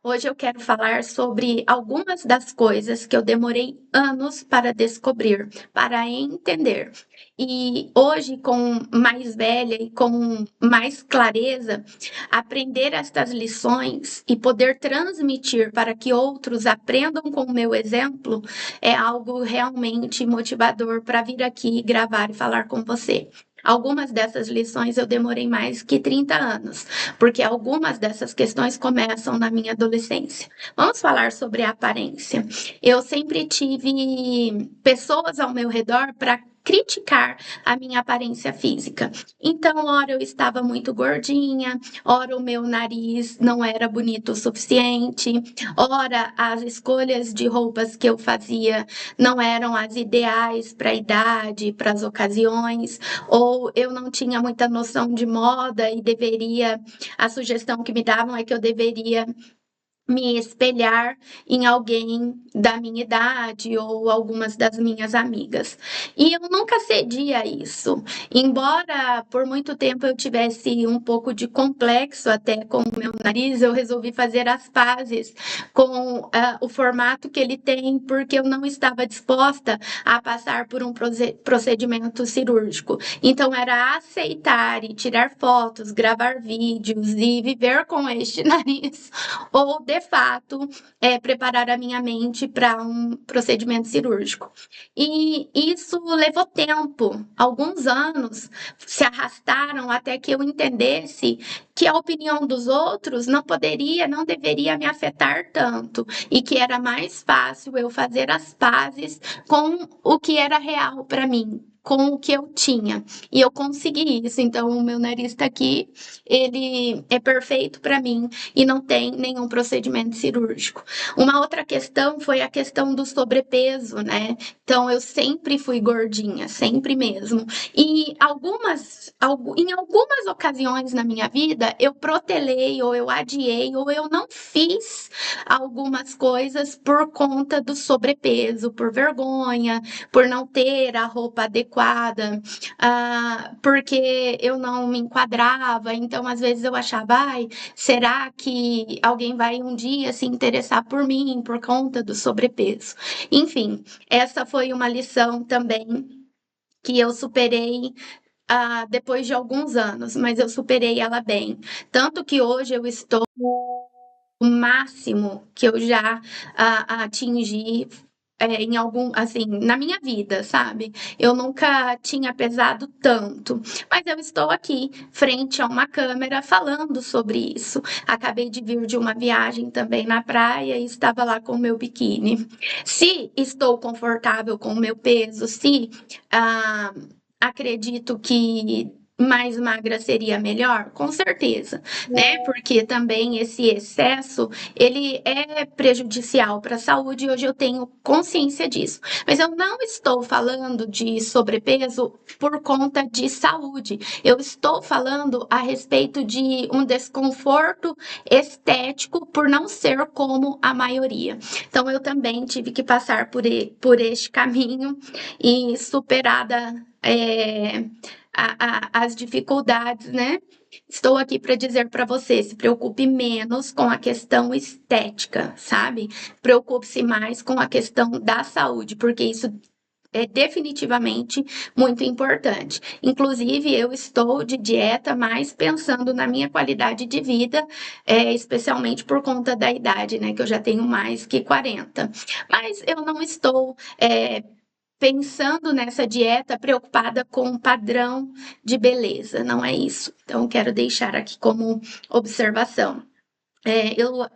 Hoje eu quero falar sobre algumas das coisas que eu demorei anos para descobrir, para entender. E hoje, com mais velha e com mais clareza, aprender estas lições e poder transmitir para que outros aprendam com o meu exemplo é algo realmente motivador para vir aqui gravar e falar com você. Algumas dessas lições eu demorei mais que 30 anos, porque algumas dessas questões começam na minha adolescência. Vamos falar sobre a aparência. Eu sempre tive pessoas ao meu redor para criticar a minha aparência física. Então, ora eu estava muito gordinha, ora o meu nariz não era bonito o suficiente, ora as escolhas de roupas que eu fazia não eram as ideais para a idade, para as ocasiões, ou eu não tinha muita noção de moda e deveria a sugestão que me davam é que eu deveria me espelhar em alguém da minha idade ou algumas das minhas amigas. E eu nunca cedi a isso. Embora por muito tempo eu tivesse um pouco de complexo até com o meu nariz, eu resolvi fazer as pazes com o formato que ele tem, porque eu não estava disposta a passar por um procedimento cirúrgico. Então era aceitar e tirar fotos, gravar vídeos e viver com este nariz ou de fato preparar a minha mente para um procedimento cirúrgico. E isso levou tempo, alguns anos se arrastaram até que eu entendesse que a opinião dos outros não poderia, não deveria me afetar tanto e que era mais fácil eu fazer as pazes com o que era real para mim, com o que eu tinha. E eu consegui isso. Então, o meu nariz está aqui, ele é perfeito para mim e não tem nenhum procedimento cirúrgico. Uma outra questão foi a questão do sobrepeso, né? Então, eu sempre fui gordinha, sempre mesmo. E em algumas ocasiões na minha vida, eu protelei, ou eu adiei, ou eu não fiz algumas coisas por conta do sobrepeso, por vergonha, por não ter a roupa adequada, porque eu não me enquadrava. Então, às vezes eu achava, ai, será que alguém vai um dia se interessar por mim por conta do sobrepeso? Enfim, essa foi uma lição também que eu superei depois de alguns anos, mas eu superei ela bem. Tanto que hoje eu estou no máximo que eu já atingi em algum, assim, na minha vida, sabe? Eu nunca tinha pesado tanto, mas eu estou aqui, frente a uma câmera, falando sobre isso. Acabei de vir de uma viagem também na praia e estava lá com o meu biquíni. Se estou confortável com o meu peso, se ah, acredito que mais magra seria melhor, com certeza, né? Porque também esse excesso, ele é prejudicial para a saúde e hoje eu tenho consciência disso. Mas eu não estou falando de sobrepeso por conta de saúde. Eu estou falando a respeito de um desconforto estético por não ser como a maioria. Então eu também tive que passar por este caminho e superada as dificuldades, né? Estou aqui para dizer para você, se preocupe menos com a questão estética, sabe? Preocupe-se mais com a questão da saúde, porque isso é definitivamente muito importante. Inclusive, eu estou de dieta mais pensando na minha qualidade de vida, especialmente por conta da idade, né? Que eu já tenho mais que 40. Mas eu não estou pensando nessa dieta preocupada com o padrão de beleza, não é isso. Então, quero deixar aqui como observação.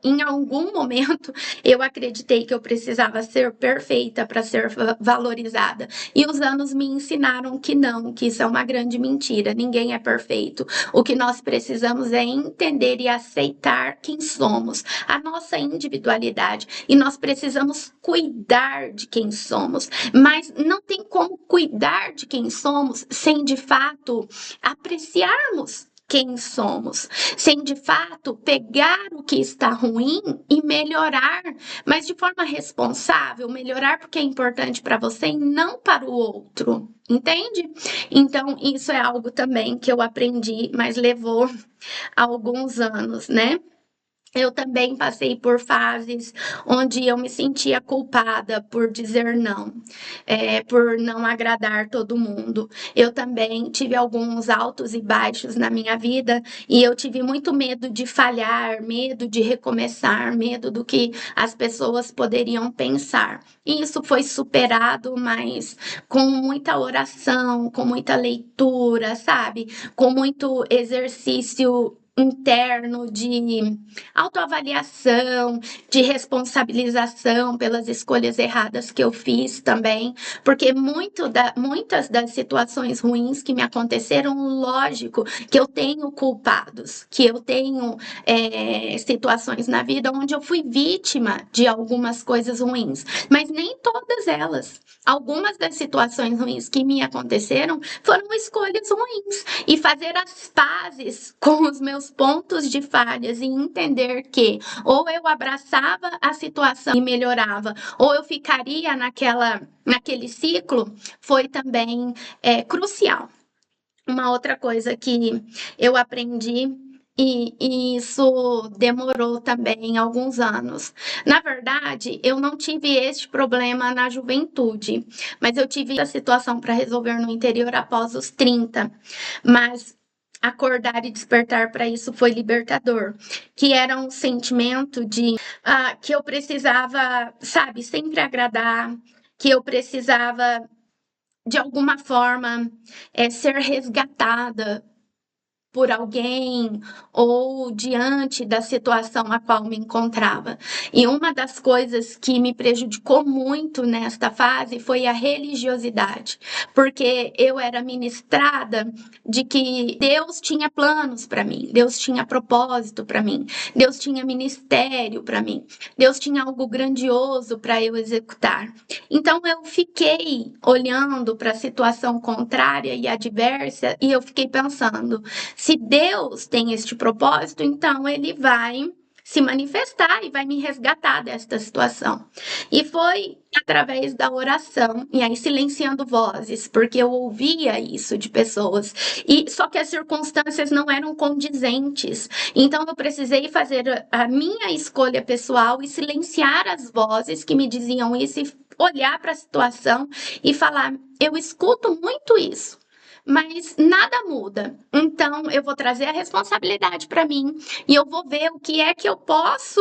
Em algum momento, eu acreditei que eu precisava ser perfeita para ser valorizada. E os anos me ensinaram que não, que isso é uma grande mentira. Ninguém é perfeito. O que nós precisamos é entender e aceitar quem somos, a nossa individualidade. E nós precisamos cuidar de quem somos. Mas não tem como cuidar de quem somos sem, de fato, apreciarmos quem somos, sem de fato pegar o que está ruim e melhorar, mas de forma responsável, melhorar porque é importante para você e não para o outro, entende? Então, isso é algo também que eu aprendi, mas levou alguns anos, né? Eu também passei por fases onde eu me sentia culpada por dizer não, por não agradar todo mundo. Eu também tive alguns altos e baixos na minha vida e eu tive muito medo de falhar, medo de recomeçar, medo do que as pessoas poderiam pensar. E isso foi superado, mas com muita oração, com muita leitura, sabe? Com muito exercício interno de autoavaliação, de responsabilização pelas escolhas erradas que eu fiz também, porque muitas das situações ruins que me aconteceram, lógico que eu tenho culpados, que eu tenho situações na vida onde eu fui vítima de algumas coisas ruins, mas nem todas elas. Algumas das situações ruins que me aconteceram foram escolhas ruins. E fazer as pazes com os meus pontos de falhas e entender que ou eu abraçava a situação e melhorava, ou eu ficaria naquele ciclo, foi também crucial. Uma outra coisa que eu aprendi e isso demorou também alguns anos. Na verdade, eu não tive este problema na juventude, mas eu tive a situação para resolver no interior após os 30. Mas acordar e despertar para isso foi libertador, que era um sentimento de que eu precisava, sabe, sempre agradar, que eu precisava de alguma forma ser resgatada por alguém ou diante da situação a qual me encontrava. E uma das coisas que me prejudicou muito nesta fase foi a religiosidade, porque eu era ministrada de que Deus tinha planos para mim, Deus tinha propósito para mim, Deus tinha ministério para mim, Deus tinha algo grandioso para eu executar. Então eu fiquei olhando para a situação contrária e adversa e eu fiquei pensando, se Deus tem este propósito, então ele vai se manifestar e vai me resgatar desta situação. E foi através da oração, e aí silenciando vozes, porque eu ouvia isso de pessoas, e só que as circunstâncias não eram condizentes. Então eu precisei fazer a minha escolha pessoal e silenciar as vozes que me diziam isso e olhar para a situação e falar: eu escuto muito isso, mas nada muda. Então, eu vou trazer a responsabilidade para mim e eu vou ver o que é que eu posso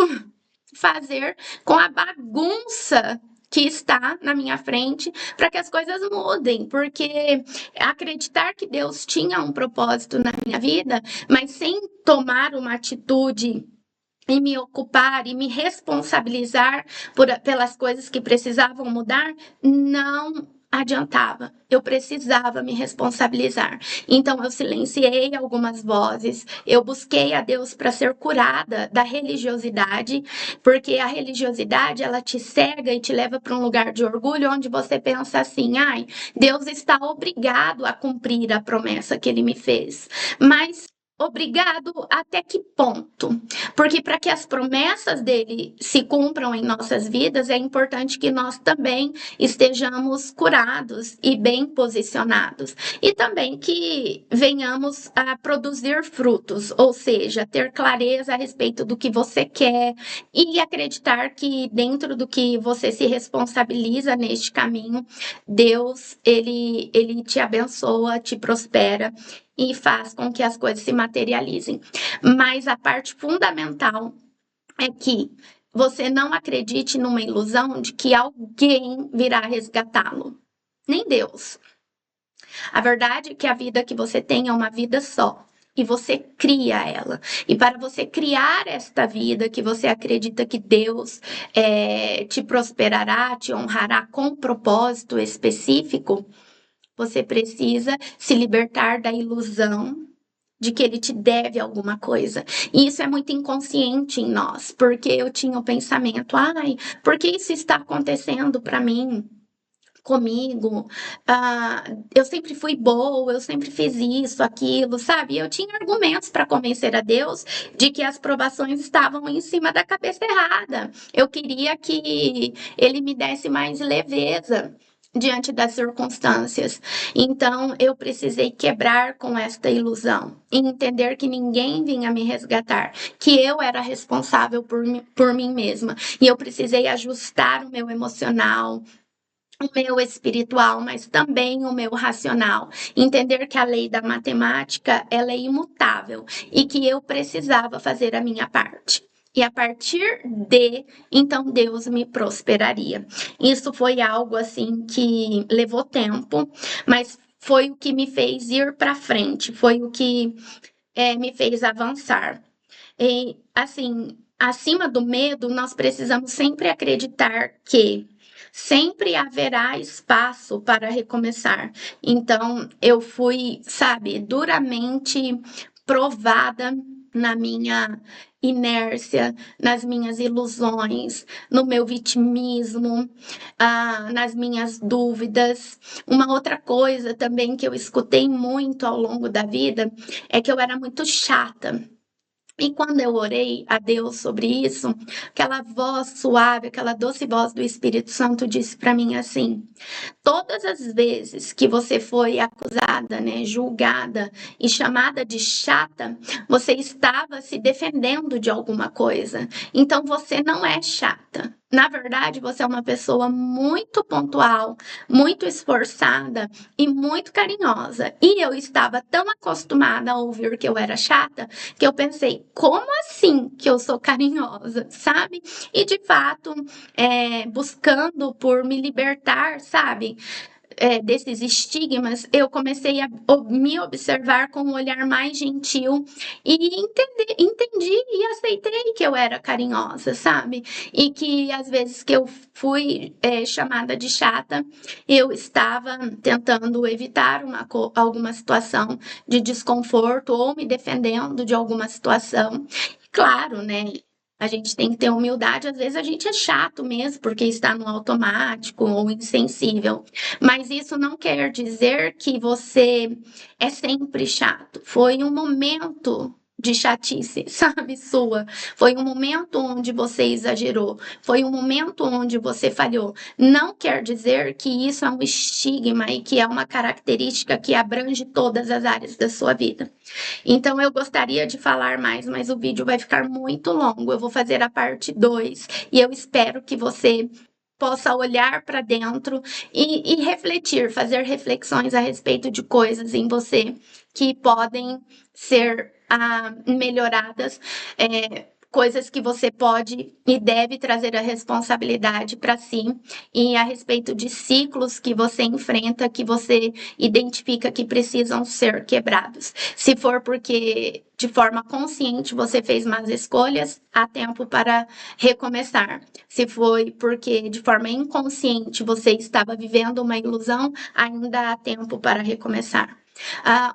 fazer com a bagunça que está na minha frente para que as coisas mudem, porque acreditar que Deus tinha um propósito na minha vida, mas sem tomar uma atitude e me ocupar e me responsabilizar pelas coisas que precisavam mudar, não adiantava. Eu precisava me responsabilizar. Então eu silenciei algumas vozes, eu busquei a Deus para ser curada da religiosidade, porque a religiosidade ela te cega e te leva para um lugar de orgulho onde você pensa assim: ai, Deus está obrigado a cumprir a promessa que ele me fez. Mas obrigado até que ponto? Porque para que as promessas dele se cumpram em nossas vidas, é importante que nós também estejamos curados e bem posicionados. E também que venhamos a produzir frutos, ou seja, ter clareza a respeito do que você quer e acreditar que dentro do que você se responsabiliza neste caminho, Deus, ele te abençoa, te prospera e faz com que as coisas se materializem. Mas a parte fundamental é que você não acredite numa ilusão de que alguém virá resgatá-lo. Nem Deus. A verdade é que a vida que você tem é uma vida só. E você cria ela. E para você criar esta vida que você acredita que Deus te prosperará, te honrará com um propósito específico, você precisa se libertar da ilusão de que ele te deve alguma coisa. E isso é muito inconsciente em nós, porque eu tinha o pensamento: ai, por que isso está acontecendo para mim? Comigo, eu sempre fui boa, eu sempre fiz isso, aquilo, sabe? Eu tinha argumentos para convencer a Deus de que as provações estavam em cima da cabeça errada. Eu queria que ele me desse mais leveza diante das circunstâncias. Então, eu precisei quebrar com esta ilusão e entender que ninguém vinha me resgatar, que eu era responsável por mim mesma. E eu precisei ajustar o meu emocional, o meu espiritual, mas também o meu racional. Entender que a lei da matemática, ela é imutável e que eu precisava fazer a minha parte. E a partir então Deus me prosperaria. Isso foi algo assim que levou tempo, mas foi o que me fez ir para frente, foi o que me fez avançar. E, assim, acima do medo, nós precisamos sempre acreditar que sempre haverá espaço para recomeçar. Então, eu fui, sabe, duramente provada na minha inércia, nas minhas ilusões, no meu vitimismo, nas minhas dúvidas. Uma outra coisa também que eu escutei muito ao longo da vida é que eu era muito chata. E quando eu orei a Deus sobre isso, aquela voz suave, aquela doce voz do Espírito Santo disse para mim assim: todas as vezes que você foi acusada, né, julgada e chamada de chata, você estava se defendendo de alguma coisa. Então você não é chata. Na verdade, você é uma pessoa muito pontual, muito esforçada e muito carinhosa. E eu estava tão acostumada a ouvir que eu era chata que eu pensei, como assim que eu sou carinhosa, sabe? E de fato, buscando por me libertar, sabe? Desses estigmas, eu comecei a me observar com um olhar mais gentil e entendi e aceitei que eu era carinhosa, sabe? E que às vezes que eu fui chamada de chata, eu estava tentando evitar alguma situação de desconforto ou me defendendo de alguma situação. Claro, né? A gente tem que ter humildade, às vezes a gente é chato mesmo, porque está no automático ou insensível. Mas isso não quer dizer que você é sempre chato. Foi um momento de chatice, sabe, sua. Foi um momento onde você exagerou. Foi um momento onde você falhou. Não quer dizer que isso é um estigma e que é uma característica que abrange todas as áreas da sua vida. Então, eu gostaria de falar mais, mas o vídeo vai ficar muito longo. Eu vou fazer a parte 2 e eu espero que você possa olhar para dentro e refletir, fazer reflexões a respeito de coisas em você que podem ser melhoradas, coisas que você pode e deve trazer a responsabilidade para si, e a respeito de ciclos que você enfrenta, que você identifica que precisam ser quebrados. Se for porque de forma consciente você fez más escolhas, há tempo para recomeçar. Se foi porque de forma inconsciente você estava vivendo uma ilusão, ainda há tempo para recomeçar.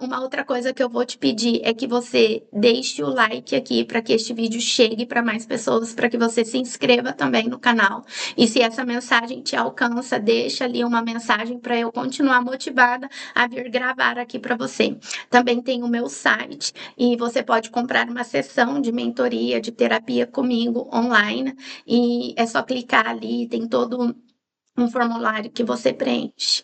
Uma outra coisa que eu vou te pedir é que você deixe o like aqui para que este vídeo chegue para mais pessoas, para que você se inscreva também no canal. E se essa mensagem te alcança, deixa ali uma mensagem para eu continuar motivada a vir gravar aqui para você. Também tem o meu site e você pode comprar uma sessão de mentoria, de terapia comigo online, e é só clicar ali, tem todo um formulário que você preenche.